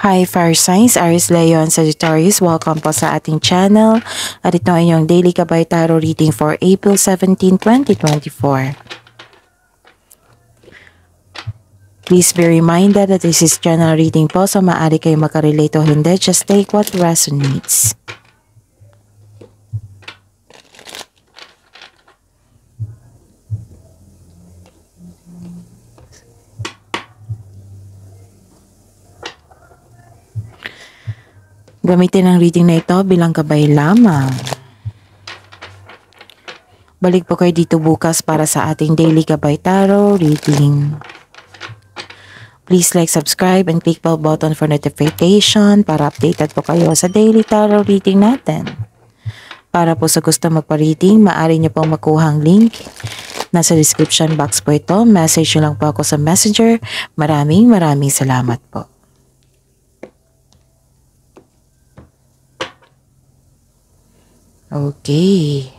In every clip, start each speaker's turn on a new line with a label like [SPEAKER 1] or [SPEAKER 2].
[SPEAKER 1] Hi Fire Signs, Aries, Leo, and Sagittarius. Welcome po sa ating channel. At ito ay inyong Daily Gabay Tarot reading for April 17, 2024. Please be reminded that this is general reading po, so maaari kayo makarelate o hindi. Just take what resonates. Gamitin ang reading na ito bilang gabay lamang. Balik po kayo dito bukas para sa ating Daily Gabay Tarot reading. Please like, subscribe, and click bell button for notification para updated po kayo sa Daily Tarot reading natin. Para po sa gusto magpa-reading, maaari niyo pong makuha ang link. Nasa description box po ito. Message niyo lang po ako sa Messenger. Maraming salamat po. Okay.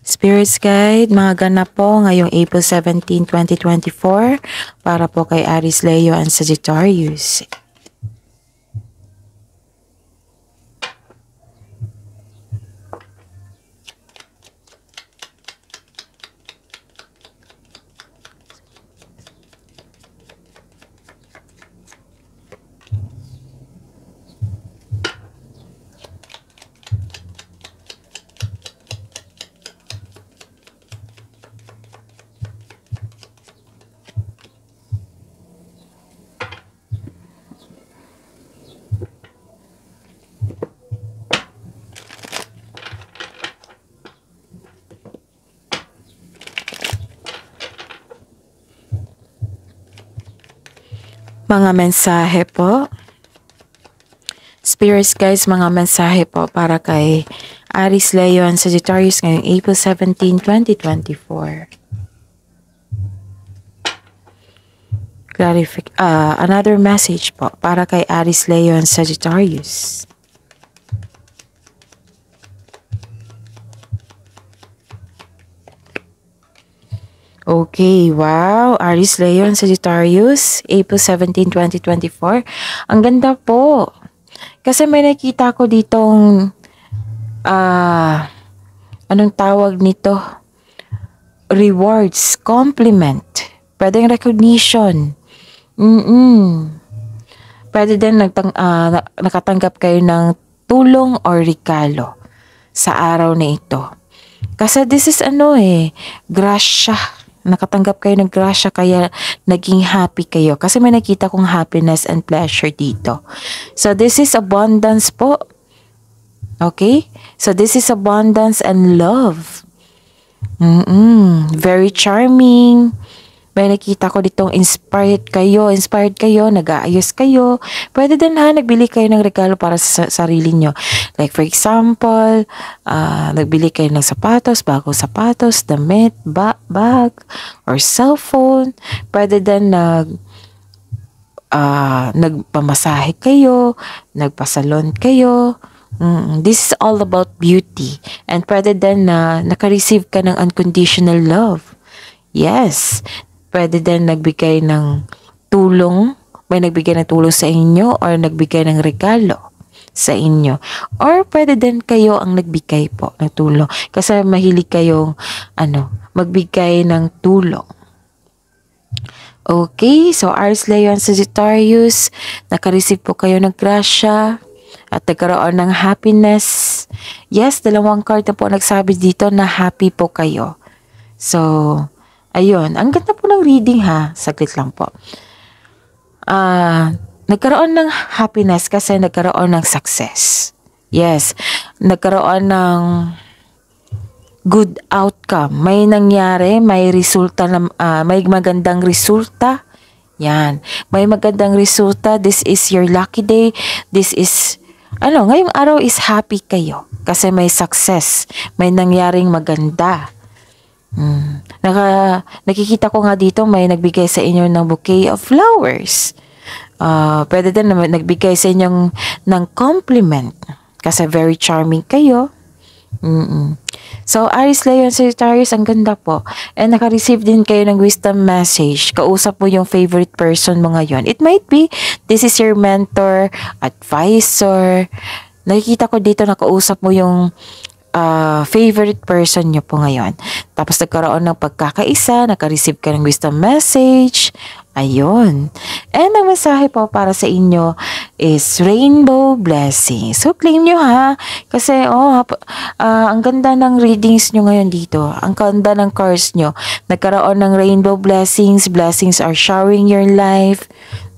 [SPEAKER 1] Spirits Guide, mga ganap po ngayong April 17, 2024 para po kay Aries, Leo, and Sagittarius. Mga mensahe po. Spirits guys, mga mensahe po para kay Aries, Leo, and Sagittarius ngayong April 17, 2024. Another message po para kay Aries, Leo, and Sagittarius. Okay, wow. Aries, Leo, and Sagittarius, April 17, 2024. Ang ganda po. Kasi may nakita ko ditong, anong tawag nito? Rewards, compliment, pwedeng recognition. Pwede din nakatanggap kayo ng tulong or regalo sa araw na ito. Kasi this is grasya. Nakatanggap kayo ng grasya kaya naging happy kayo. Kasi may nakita kong happiness and pleasure dito. So this is abundance po. Okay? So this is abundance and love. Very charming. May nakita ko ditong inspired kayo, nag-aayos kayo. Pwede din nagbili kayo ng regalo para sa sarili nyo. Like for example, nagbili kayo ng sapatos, bagong sapatos, damit, bag, or cellphone. Pwede din nagpamasahe kayo, nagpasalon kayo. This is all about beauty. And pwede din naka-receive ka ng unconditional love. Yes. Pwede din nagbigay ng tulong, may nagbigay ng tulong sa inyo or nagbigay ng regalo sa inyo. Or pwede din kayo ang nagbigay po ng tulong kasi mahilig kayong magbigay ng tulong. Okay, so Aries, Leo, and Sagittarius, nakareceive po kayo ng grasya at nagkaroon ng happiness. Yes, dalawang card na po nagsabi dito na happy po kayo. So, ayun, ang ganda po ng reading ha. Saglit lang po. Nagkaroon ng happiness kasi nagkaroon ng success. Yes, nagkaroon ng good outcome. May nangyari, may resulta, may magandang resulta. Yan, may magandang resulta. This is your lucky day. This is, ngayong araw is happy kayo kasi may success. May nangyaring maganda. Nakikita ko nga dito may nagbigay sa inyo ng bouquet of flowers. Pwede din naman nagbigay sa inyo ng compliment kasi very charming kayo. So, Aries, Leo, and Sagittarius, ang ganda po. And naka-receive din kayo ng wisdom message. Kausap mo yung favorite person mo ngayon. It might be, this is your mentor, advisor. Nakikita ko dito nakausap mo yung favorite person nyo po ngayon. Tapos nagkaroon ng pagkakaisa, naka-receive ka ng wisdom message. Ayun. And ang mensahe po para sa inyo is rainbow blessing. So, claim nyo ha. Kasi, ang ganda ng readings nyo ngayon dito. Ang ganda ng cards nyo. Nagkaroon ng rainbow blessings. Blessings are showering your life.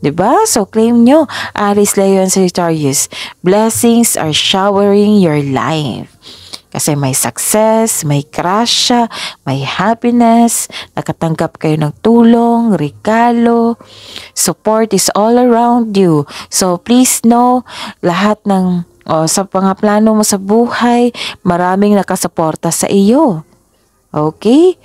[SPEAKER 1] Diba? So, claim nyo. Aries, Leo, and Sagittarius. Blessings are showering your life. Kasi may success, may grasya, may happiness, nakatanggap kayo ng tulong, regalo, support is all around you. So please know, lahat ng sa mga plano mo sa buhay, maraming nakasuporta sa iyo. Okay?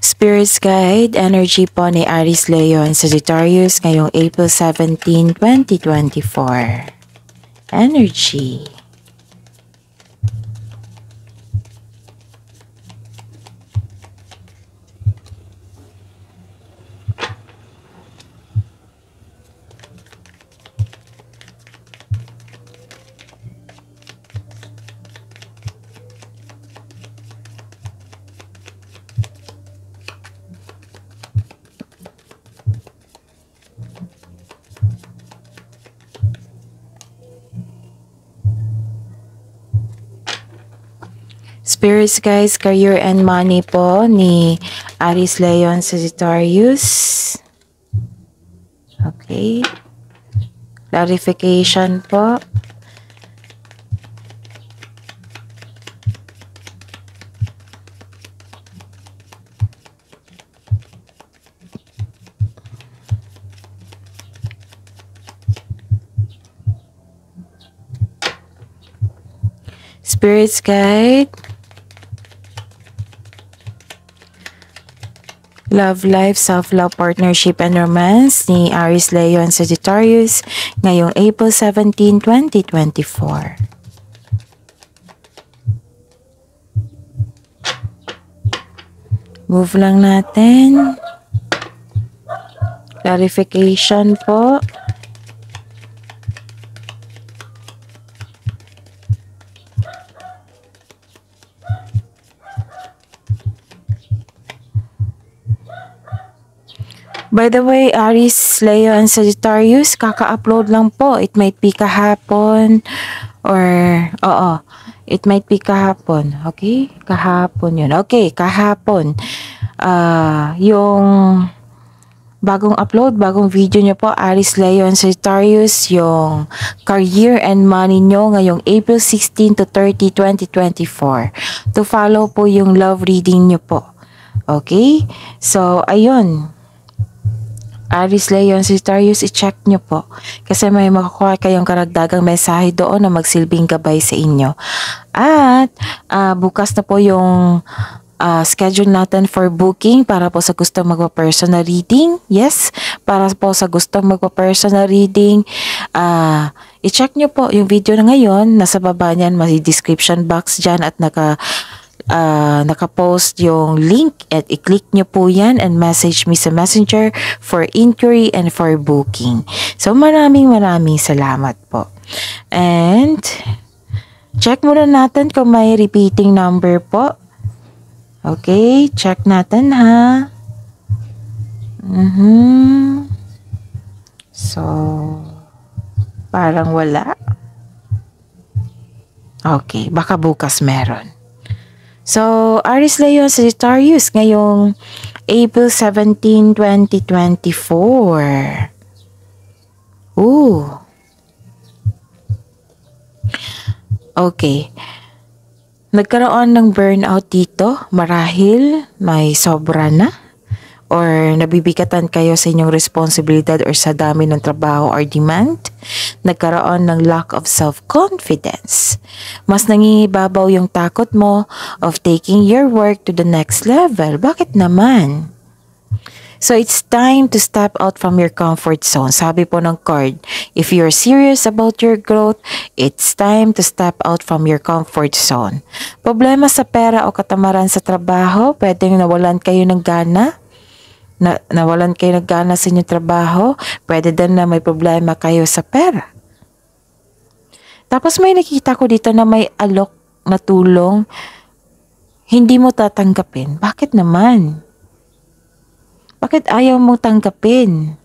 [SPEAKER 1] Spirit's Guide, energy po ni Aries, Leo, and Sagittarius ngayong April 17, 2024. Energy. Spirits, guys, career and money po ni Aries, Leo, and Sagittarius. Okay. Clarification po. Spirits Guide. Love life, self-love, partnership, and romance ni Aries, Leo, and Sagittarius ngayong April 17, 2024. Move lang natin. Clarification po. By the way, Aries, Leo, and Sagittarius, kaka-upload lang po. It might be kahapon or, it might be kahapon. Okay? Kahapon yun. Okay, kahapon. Yung bagong upload, bagong video nyo po, Aries, Leo, and Sagittarius, yung career and money nyo ngayong April 16 to 30, 2024. To follow po yung love reading nyo po. Okay? So, ayun. Aries, Leo, and Sagittarius, i-check nyo po. Kasi may makukuha kayong karagdagang mensahe doon na magsilbing gabay sa inyo. At bukas na po yung schedule natin for booking para po sa gustong magpa-personal reading. Yes, para po sa gustong magpa-personal reading. I-check nyo po yung video na ngayon. Nasa baba niyan, may description box dyan at nakapost yung link at i-click nyo po yan and message me sa messenger for inquiry and for booking. So maraming salamat po. And check muna natin kung may repeating number po. Okay, check natin ha. So parang wala. Okay, baka bukas meron. So, Aries, Leo, Sagittarius ngayong April 17, 2024. Okay. Nagkaroon ng burnout dito. Marahil may sobra na. Or nabibigatan kayo sa inyong responsibilidad or sa dami ng trabaho or demand. Nagkaroon ng lack of self-confidence. Mas nangingibabaw yung takot mo of taking your work to the next level. Bakit naman? So it's time to step out from your comfort zone. Sabi po ng card, if you're serious about your growth, it's time to step out from your comfort zone. Problema sa pera o katamaran sa trabaho, pwedeng nawalan kayo ng gana. Nawalan kayo ng gana sa inyong trabaho, pwede din na may problema kayo sa pera. Tapos may nakita ko dito na may alok na tulong, hindi mo tatanggapin. Bakit naman? Bakit ayaw mo tanggapin?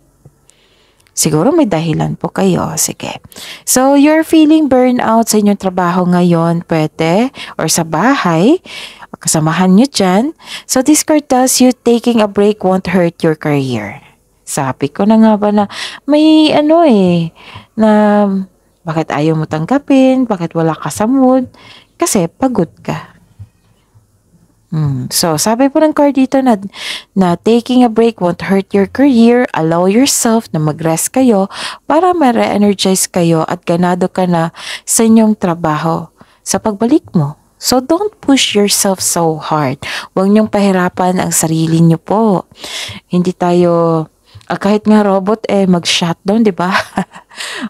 [SPEAKER 1] Siguro may dahilan po kayo. Sige. So, you're feeling burnout sa inyong trabaho ngayon, pwede, or sa bahay, kasamahan nyo dyan. So, this card tells you taking a break won't hurt your career. Sabi ko na nga ba na may na bakit ayaw mo tanggapin, bakit wala ka sa mood, kasi pagod ka. So, sabi po ng card dito na taking a break won't hurt your career. Allow yourself na mag-rest kayo para ma-re-energize kayo at ganado ka na sa inyong trabaho sa pagbalik mo. So, don't push yourself so hard. Huwag niyong pahirapan ang sarili niyo po. Hindi tayo, kahit nga robot, mag-shutdown, di ba?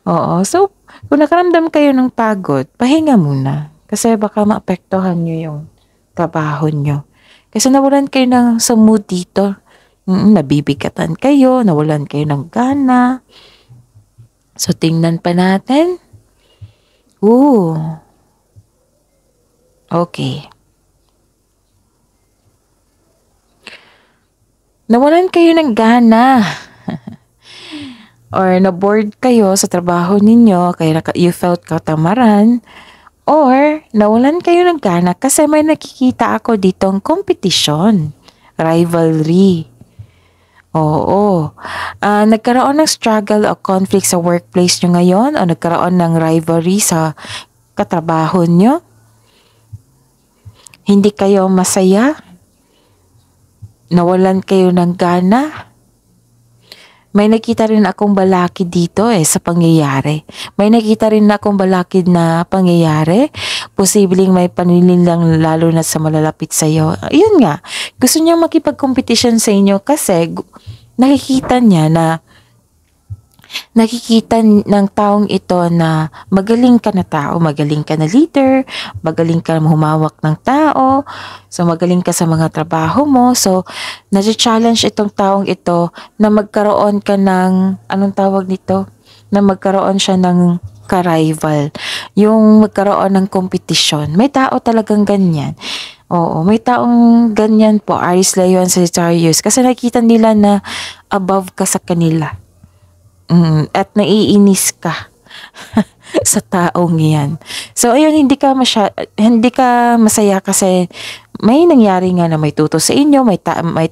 [SPEAKER 1] Oo. So, kung nakaramdam kayo ng pagod, pahinga muna. Kasi baka maapektuhan niyo yung trabaho nyo. Kasi nawalan kayo ng sa mood dito. Nabibigatan kayo, nawalan kayo ng gana. So, tingnan pa natin. Okay. Nawalan kayo ng gana. Or na-bored kayo sa trabaho ninyo, kaya you felt katamaran. Or, nawalan kayo ng gana kasi may nakikita ako ditong competition, rivalry. Oo. Nagkaroon ng struggle o conflict sa workplace nyo ngayon o nagkaroon ng rivalry sa katrabaho nyo? Hindi kayo masaya? Nawalan kayo ng gana? May nakita rin akong balakid dito sa pangyayari. May nakita rin akong balakid na pangyayari. Posibleng may panlilang lalo na sa malalapit sa iyo. Ayun nga, gusto niya makipag-competition sa inyo kasi nakikita ng taong ito na magaling ka na tao, magaling ka na leader, magaling ka humawak ng tao, so magaling ka sa mga trabaho mo. So, na-challenge itong taong ito na magkaroon ka ng, anong tawag nito? Na magkaroon siya ng ka-rival. Yung magkaroon ng competition. May tao talagang ganyan. Oo, may taong ganyan po, Aries, Leo, and Sagittarius. Kasi nakikita nila na above ka sa kanila. At naiinis ka sa taong yan. So, ayun, hindi ka masaya kasi may nangyari nga na may tuto sa inyo, may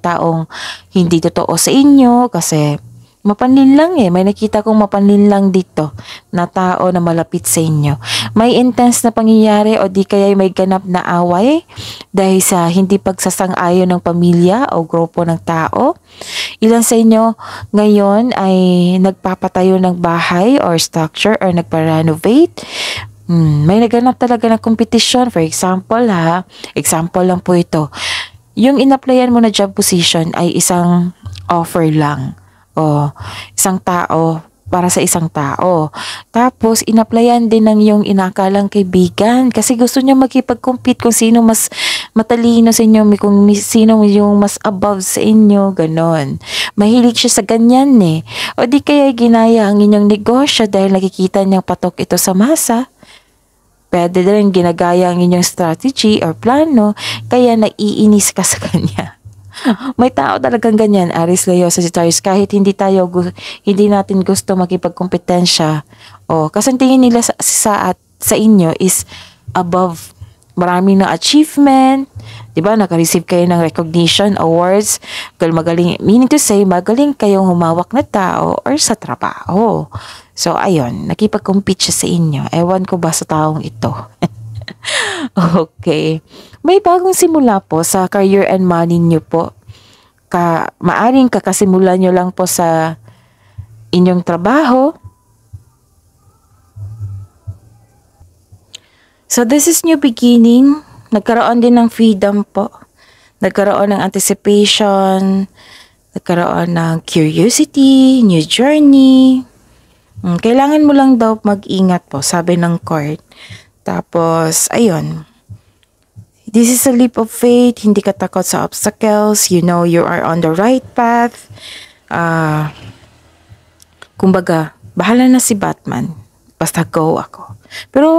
[SPEAKER 1] taong hindi totoo sa inyo kasi mapanlinlang may nakita kong mapanlinlang dito na tao na malapit sa inyo. May intense na pangyayari o di kaya may ganap na away dahil sa hindi pagsasang-ayon ng pamilya o grupo ng tao. Ilan sa inyo ngayon ay nagpapatayo ng bahay or structure or nagpa-renovate. May naganap talaga ng competition. For example example lang po ito. Yung in-applyan mo na job position ay isang offer lang. O isang tao para sa isang tao. Tapos, in-applyan din ng yung inakalang kaibigan kasi gusto niya makipag-compete kung sino mas matalino sa inyo, kung sino yung mas above sa inyo, ganon. Mahilig siya sa ganyan O di kaya ginaya ang inyong negosyo dahil nakikita niyang patok ito sa masa. Pwede din ginagaya ang inyong strategy or plano, kaya naiinis ka sa kanya. May tao talagang ganyan, Aries, Leo, Sagittarius, kahit hindi natin gusto makipagkompetensya. Kasi tingin nila sa inyo is above. Marami na achievement, 'di ba? Naka-receive kayo ng recognition, awards, magaling, meaning to say, magaling kayong humawak na tao or sa trabaho. So, ayun, nakipag-compete siya sa inyo. Ewan ko ba sa taong ito. Okay. May bagong simula po sa career and money nyo po. Maaring kakasimulan nyo lang po sa inyong trabaho. So, this is new beginning. Nagkaroon din ng freedom po. Nagkaroon ng anticipation. nagkaroon ng curiosity, new journey. Kailangan mo lang daw mag-ingat po, sabi ng card. Tapos, ayun. This is a leap of faith. Hindi ka takot sa obstacles. You know you are on the right path. Kumbaga, bahala na si Batman. Basta go ako. Pero,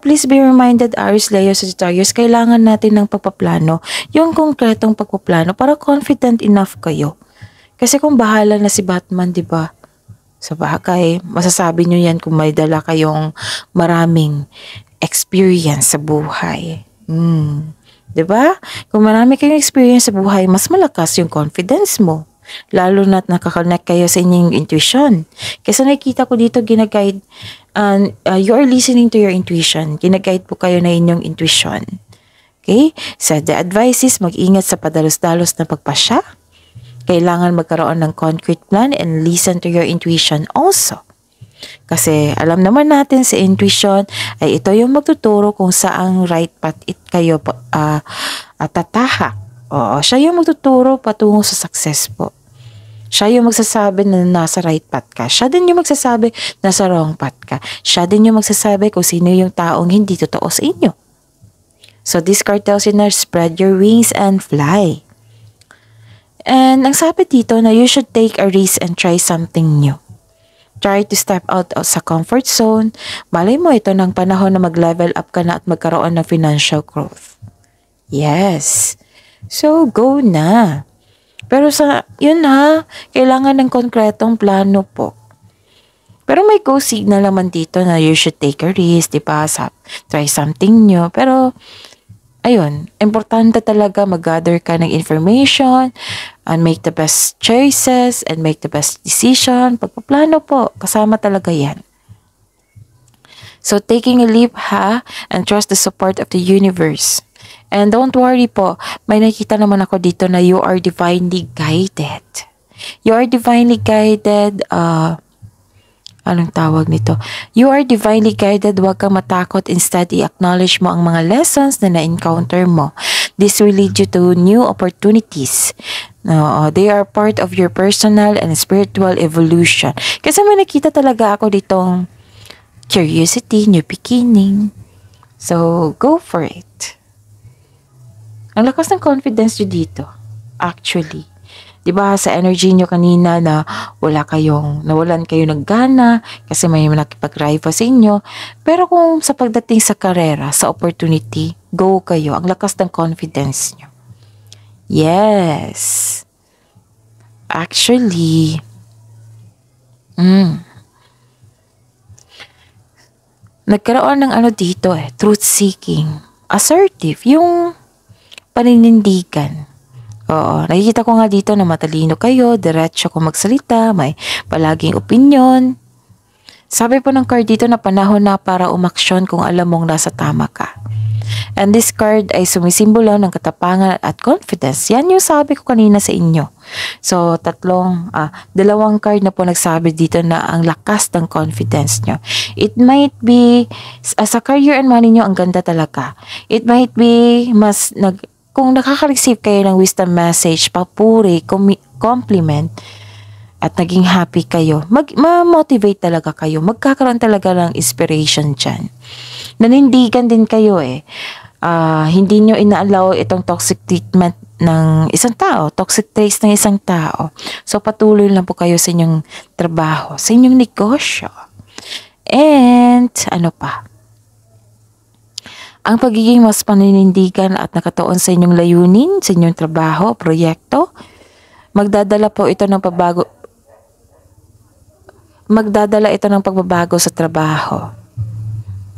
[SPEAKER 1] please be reminded, Aries, Leo, Sagittarius, kailangan natin ng pagpaplano. Yung konkretong pagpaplano para confident enough kayo. Kasi kung bahala na si Batman, di ba? Sa bagay, masasabi nyo yan kung may dala kayong maraming experience sa buhay. Diba? Kung marami kayong experience sa buhay, mas malakas yung confidence mo. Lalo na't nakakonect kayo sa inyong intuition. Kasi nakikita ko dito ginaguide, you are listening to your intuition. Ginaguide po kayo na inyong intuition. Okay? So the advice is mag-ingat sa padalos-dalos na pagpasya. Kailangan magkaroon ng concrete plan and listen to your intuition also. Kasi alam naman natin sa intuition ay ito yung magtuturo kung saang right path kayo tatahak. Oo, siya yung magtuturo patungo sa success po. Siya yung magsasabi na nasa right path ka. Siya din yung magsasabi na nasa wrong path ka. Siya din yung magsasabi kung sino yung taong hindi totoo sa inyo. So this card tells you na spread your wings and fly. And ang sabi dito na you should take a risk and try something new. Try to step out sa comfort zone. Malay mo ito ng panahon na mag-level up ka na at magkaroon ng financial growth. Yes. So, go na. Pero kailangan ng konkretong plano po. Pero may go signal naman dito na you should take a risk, diba? Try something new. Pero, ayun, importante talaga mag-gather ka ng information and make the best choices and make the best decision. Pagpaplano po, kasama talaga yan. So, taking a leap and trust the support of the universe. And don't worry po, may nakita naman ako dito na you are divinely guided. You are divinely guided, anong tawag nito? You are divinely guided, huwag kang matakot, instead i-acknowledge mo ang mga lessons na na-encounter mo. This will lead you to new opportunities. They are part of your personal and spiritual evolution. Kasi may nakita talaga ako ditong curiosity, new beginning. So, go for it. Ang lakas ng confidence nyo dito. Actually. Diba sa energy nyo kanina na nawalan kayo ng gana kasi may nakipag-rival sa inyo. Pero kung sa pagdating sa karera, sa opportunity, go kayo. Ang lakas ng confidence nyo. Yes. Actually, nagkaroon ng dito truth seeking. Assertive. Yung paninindigan. Oo, nakikita ko nga dito na matalino kayo, diretso kung magsalita, may palaging opinion. Sabi po ng card dito na panahon na para umaksyon kung alam mong nasa tama ka. And this card ay sumisimbolo ng katapangan at confidence. Yan yung sabi ko kanina sa inyo. So, dalawang card na po nagsabi dito na ang lakas ng confidence nyo. It might be, sa career and money nyo, ang ganda talaga. It might be, kung nakaka-receive kayo ng wisdom message, papuri, compliment, at naging happy kayo, ma-motivate talaga kayo. Magkakaroon talaga ng inspiration dyan. Nanindigan din kayo hindi nyo ina-allow itong toxic treatment ng isang tao, toxic traits ng isang tao. So, patuloy lang po kayo sa inyong trabaho, sa inyong negosyo. And, ang pagiging mas paninindigan at nakatuon sa inyong layunin, sa inyong trabaho, proyekto, magdadala ito ng pagbabago sa trabaho.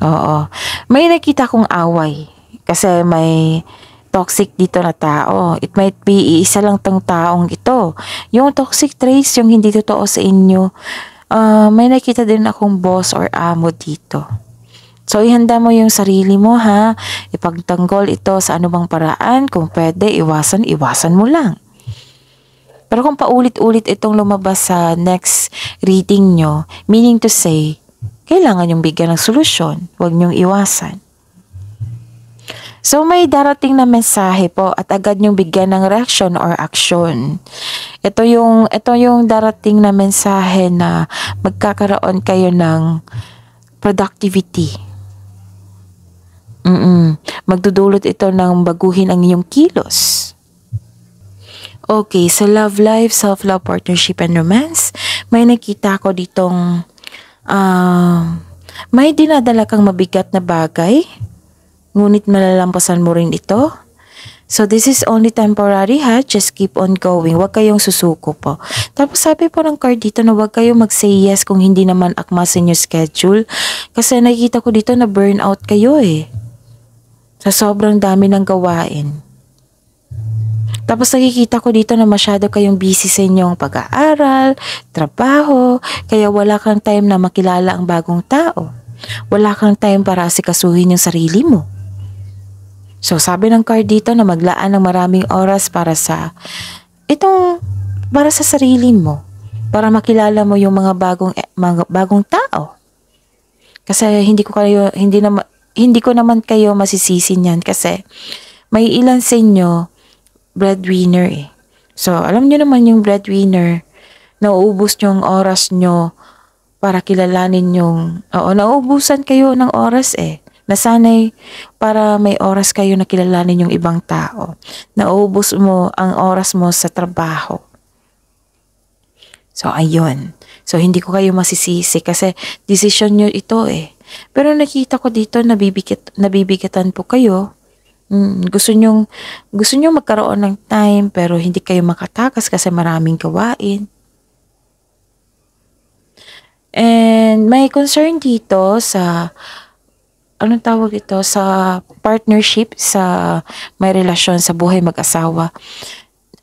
[SPEAKER 1] Oo. May nakita kong away kasi may toxic dito na tao. It might be iisa lang tong taong ito. Yung toxic traits, yung hindi totoo sa inyo, may nakita din akong boss or amo dito. So, ihanda mo yung sarili mo ipagtanggol ito sa anumang paraan. Kung pwede, iwasan mo lang. Pero kung paulit-ulit itong lumabas sa next reading nyo, meaning to say, kailangan yung bigyan ng solusyon. Huwag nyong iwasan. So may darating na mensahe po at agad niyong bigyan ng reaction or action. Ito yung darating na mensahe na magkakaroon kayo ng productivity. Magdudulot ito ng baguhin ang inyong kilos. Okay, sa love life, self-love, partnership, and romance, may nakita ko ditong may dinadala kang mabigat na bagay, ngunit malalampasan mo rin ito. So this is only temporary ha, just keep on going, huwag kayong susuko po. Tapos sabi po ng card dito na huwag kayong mag-say yes kung hindi naman akma sa inyo schedule. Kasi nakikita ko dito na burnout kayo sa sobrang dami ng gawain. Tapos nakikita ko dito na masyado kayong busy sa inyong pag-aaral, trabaho, kaya wala kang time na makilala ang bagong tao. Wala kang time para asikasuhin yung sarili mo. So sabi ng card dito na maglaan ng maraming oras para sa sarili mo, para makilala mo yung mga bagong tao. Kasi hindi ko naman kayo masisisi niyan kasi may ilan sa inyo breadwinner So alam niyo naman yung breadwinner, nauubos niyo ang oras niyo para kilalanin nauubusan kayo ng oras Nasanay para may oras kayo na kilalanin yung ibang tao. Nauubos mo ang oras mo sa trabaho. So, ayun. So, hindi ko kayo masisisi kasi decision nyo ito Pero nakita ko dito, nabibigatan po kayo. Gusto nyo magkaroon ng time pero hindi kayo makatakas kasi maraming gawain. And may concern dito sa sa partnership, sa may relasyon, sa buhay mag-asawa.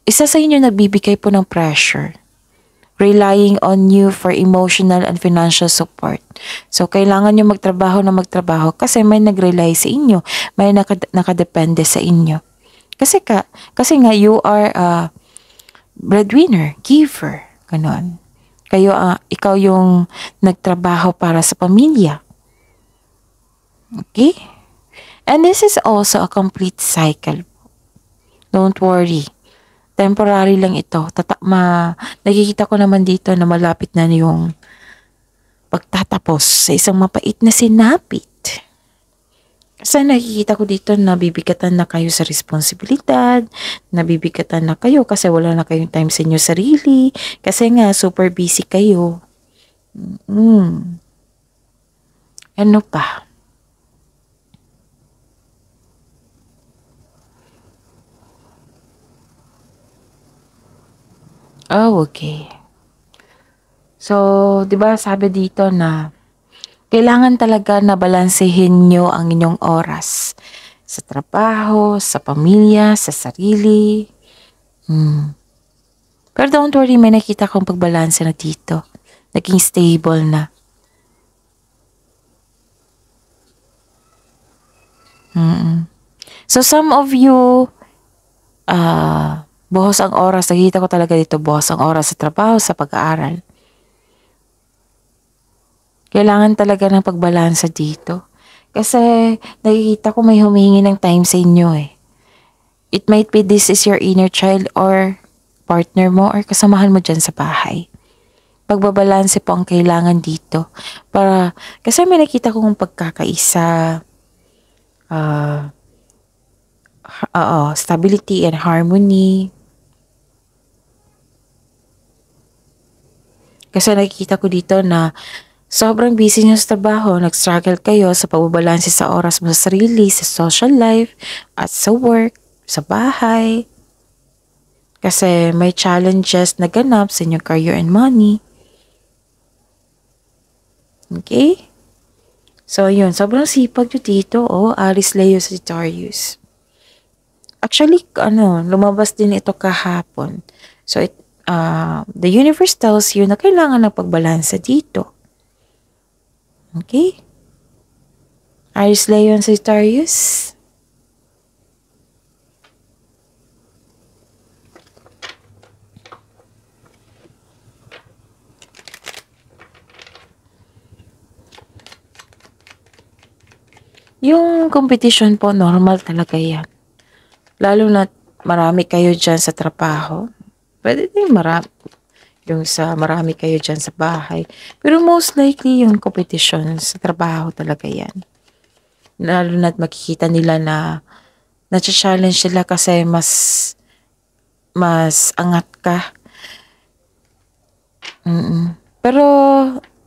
[SPEAKER 1] Isa sa inyo nagbibigay po ng pressure, relying on you for emotional and financial support. So, kailangan nyo magtrabaho kasi may nag-rely sa inyo, may nakadepende sa inyo. Kasi nga you are a breadwinner, giver, ganon. Ikaw yung nagtrabaho para sa pamilya. Okay? And this is also a complete cycle. Don't worry. Temporary lang ito. Nakikita ko naman dito na malapit na yung pagtatapos sa isang mapait na sinapit. Kasi nakikita ko dito na nabibigatan na kayo sa responsibilidad, nabibigatan na kayo kasi wala na kayong time sa inyo sarili, kasi nga super busy kayo. Ano pa? Oh, okay. So, 'di ba sabi dito na kailangan talaga na balansehin nyo ang inyong oras sa trabaho, sa pamilya, sa sarili. Pero don't worry, may nakita kong pagbalanse na dito. Naging stable na. So some of you, buhos ang oras. Nakikita ko talaga dito, buhos ang oras sa trabaho, sa pag-aaral. Kailangan talaga ng pagbalansa dito. Kasi nakikita ko may humihingi ng time sa inyo It might be this is your inner child or partner mo or kasamahan mo dyan sa bahay. Pagbabalanse po ang kailangan dito. Kasi may nakita kong pagkakaisa, stability and harmony. Kasi nakikita ko dito na sobrang busy niyo sa trabaho, nag-struggle kayo sa pagbabalanse sa oras mo sa sarili, sa social life, at sa work, sa bahay. Kasi may challenges na ganap sa inyong career and money. Okay? So, yun. Sobrang sipag nyo dito, Aries, Leo, Sagittarius. Actually, lumabas din ito kahapon. So, the universe tells you na kailangan ng pagbalansa dito. Okay? Aries, Leo, and Sagittarius. Yung competition po, normal talaga yan. Lalo na marami kayo dyan sa trabaho. Pwede din marami. Yung sa marami kayo dyan sa bahay. Pero most likely yung competition sa trabaho talaga yan. Lalo na't makikita nila na na-challenge sila kasi mas angat ka. Pero,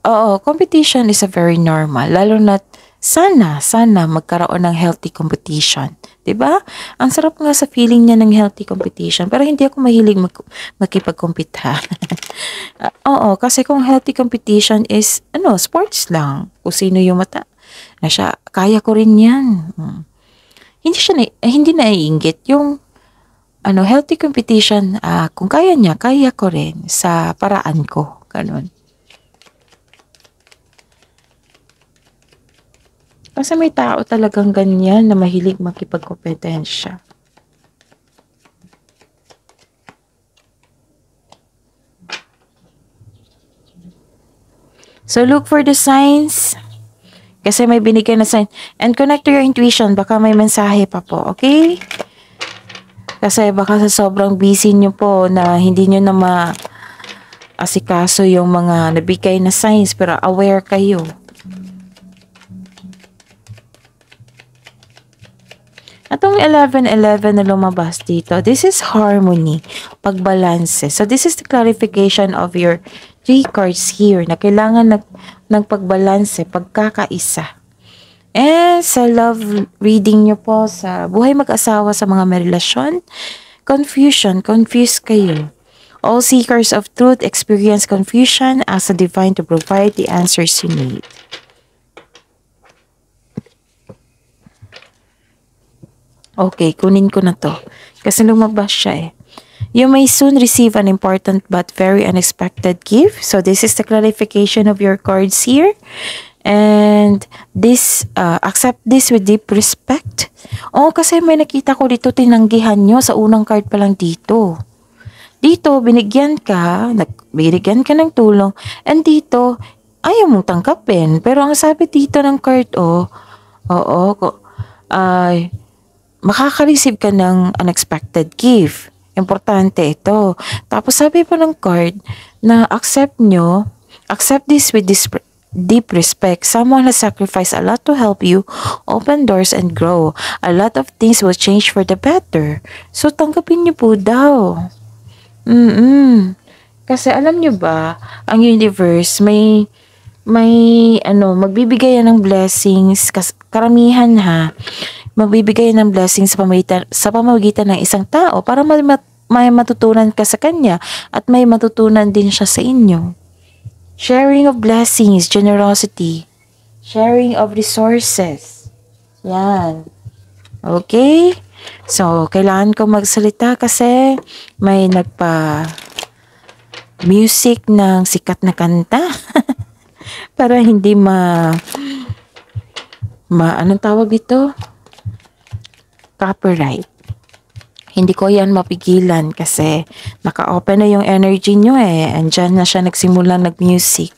[SPEAKER 1] oo, competition is a very normal. Lalo na sana magkaroon ng healthy competition. 'Di ba? Ang sarap nga sa feeling niya ng healthy competition. Pero hindi ako mahilig makipag-compete ha. Oo, kasi kung healthy competition is, sports lang. Kung sino yung na siya, kaya ko rin yan. Hindi naiinggit. Yung, healthy competition, kung kaya niya, kaya ko rin sa paraan ko. Ganun. Kasi may tao talagang ganyan na mahilig makipagkompetensya. So look for the signs. Kasi may binigay na sign. And connect to your intuition. Baka may mensahe pa po. Okay? Kasi baka sa sobrang busy nyo po na hindi nyo na asikaso yung mga nabigay na signs. Pero aware kayo. Atong 11-11 na lumabas dito, this is harmony, pagbalanse. So this is the clarification of your 3 cards here na kailangan ng pagbalanse, pagkakaisa. And sa love reading nyo po, sa buhay mag-asawa, sa mga may relasyon, confused kayo. All seekers of truth experience confusion, ask the divine to provide the answers you need. Okay, kunin ko na to. Kasi lumabas siya eh. You may soon receive an important but very unexpected gift. So this is the clarification of your cards here. And this, accept this with deep respect. Oh, kasi may nakita ko dito, tinanggihan nyo sa unang card pa lang dito. Dito, binigyan ka ng tulong. And dito, ayaw mong tangkapin. Pero ang sabi dito ng card, makaka-receive ka ng unexpected gift. Importante ito. Tapos sabi pa ng card na accept this with this deep respect. Someone has sacrificed a lot to help you open doors and grow. A lot of things will change for the better. So tanggapin niyo po daw. Kasi alam niyo ba, ang universe magbibigay yan ng blessings, karamihan magbibigay ng blessings sa pamamagitan ng isang tao para may matutunan ka sa kanya at may matutunan din siya sa inyo. Sharing of blessings, generosity, sharing of resources. Yan. Okay? So, kailangan ko magsalita kasi may music ng sikat na kanta para hindi anong tawag dito? Copyright. Hindi ko yan mapigilan kasi naka-open na yung energy nyo eh. Andyan na siya nagsimulang nag-music.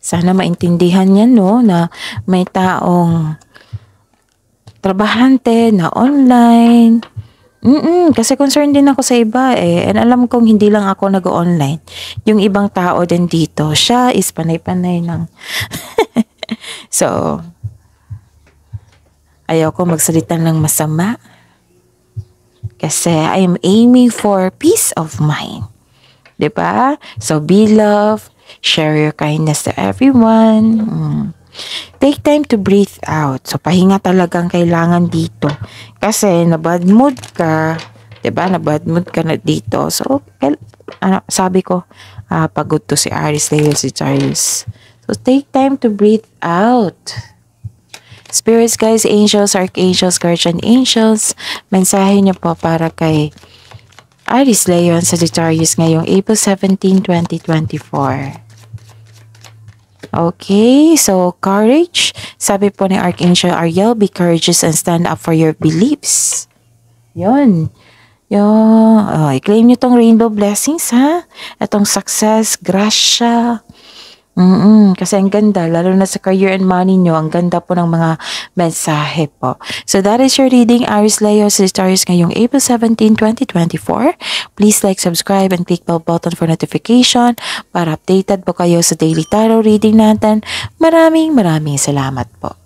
[SPEAKER 1] Sana maintindihan niya na may taong trabahante na online. Kasi concerned din ako sa iba eh. And alam kong hindi lang ako nag-online. Yung ibang tao din dito, siya is panay-panay ng So, ayaw ko magsalita ng masama. Kasi I am aiming for peace of mind. Diba? So, be love. Share your kindness to everyone. Take time to breathe out. So, pahinga talagang kailangan dito. Kasi, na-bad mood ka. Diba? Na-bad mood ka na dito. So, sabi ko, pagod to si Aries, Leo, si Charles. So, take time to breathe out. Spirits, guys, angels, archangels, guardian angels, mensahe niyo po para kay Aries, Leo, and Sagittarius ngayong April 17, 2024. Okay, so courage. Sabi po ni Archangel Ariel, be courageous and stand up for your beliefs. Yun. I-claim nyo tong rainbow blessings, ha? Itong success, grasya, Kasi ang ganda, lalo na sa career and money nyo, ang ganda po ng mga mensahe po. So that is your reading, Aries Leo Sagittarius ngayong April 17, 2024. Please like, subscribe, and click bell button for notification para updated po kayo sa daily tarot reading natin. Maraming salamat po.